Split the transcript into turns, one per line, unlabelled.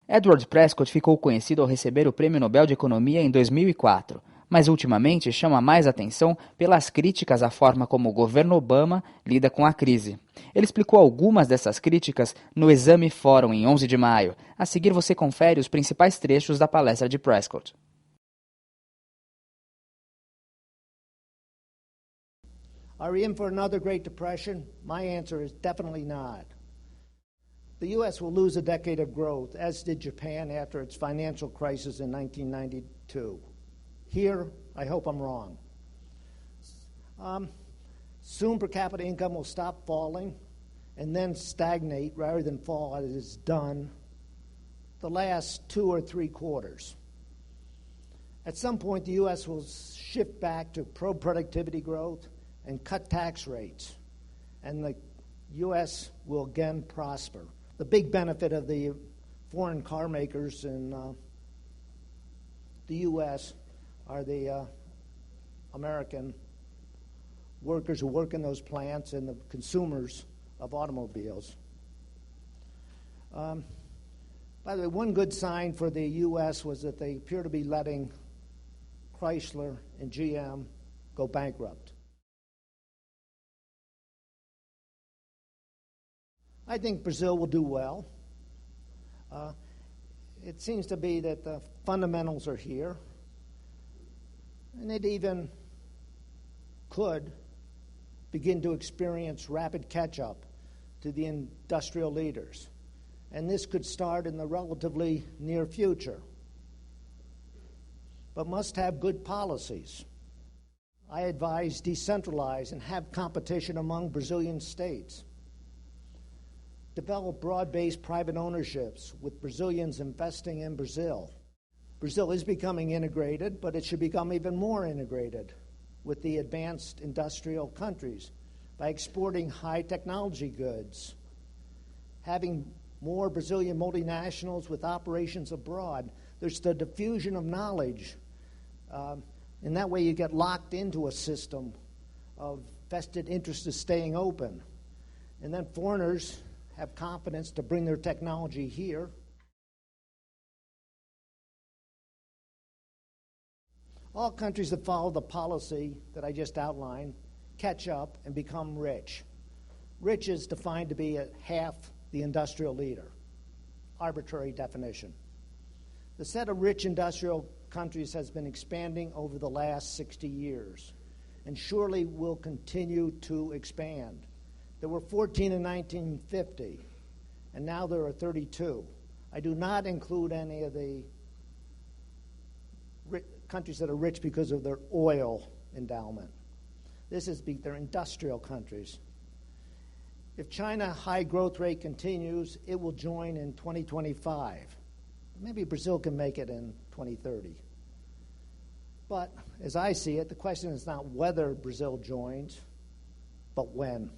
Edward Prescott ficou conhecido ao receber o Prêmio Nobel de Economia em 2004, mas ultimamente chama mais atenção pelas críticas à forma como o governo Obama lida com a crise. Ele explicou algumas dessas críticas no EXAME FÓRUM em 11 de maio. A seguir você confere os principais trechos da palestra de Prescott.
Are we in for another Great Depression? My answer is definitely not. The U.S. will lose a decade of growth, as did Japan after its financial crisis in 1992. Here, I hope I'm wrong. Soon per capita income will stop falling and then stagnate rather than fall as it has done the last 2 or 3 quarters. At some point, the U.S. will shift back to pro-productivity growth and cut tax rates, and the U.S. will again prosper. The big benefit of the foreign car makers in the U.S. are the American workers who work in those plants and the consumers of automobiles. By the way, one good sign for the U.S. was that they appear to be letting Chrysler and GM go bankrupt. I think Brazil will do well. It seems to be that the fundamentals are here, and it even could begin to experience rapid catch-up to the industrial leaders. And this could start in the relatively near future, but must have good policies. I advise decentralize and have competition among Brazilian states. Develop broad-based private ownerships with Brazilians investing in Brazil. Brazil is becoming integrated, but it should become even more integrated with the advanced industrial countries by exporting high technology goods, having more Brazilian multinationals with operations abroad. There's the diffusion of knowledge. In that way, you get locked into a system of vested interest of staying open. And then foreigners have confidence to bring their technology here. All countries that follow the policy that I just outlined catch up and become rich. Rich is defined to be at half the industrial leader. Arbitrary definition. The set of rich industrial countries has been expanding over the last 60 years and surely will continue to expand. There were 14 in 1950, and now there are 32. I do not include any of the countries that are rich because of their oil endowment. They're industrial countries. If China's high growth rate continues, it will join in 2025. Maybe Brazil can make it in 2030. But as I see it, the question is not whether Brazil joins, but when.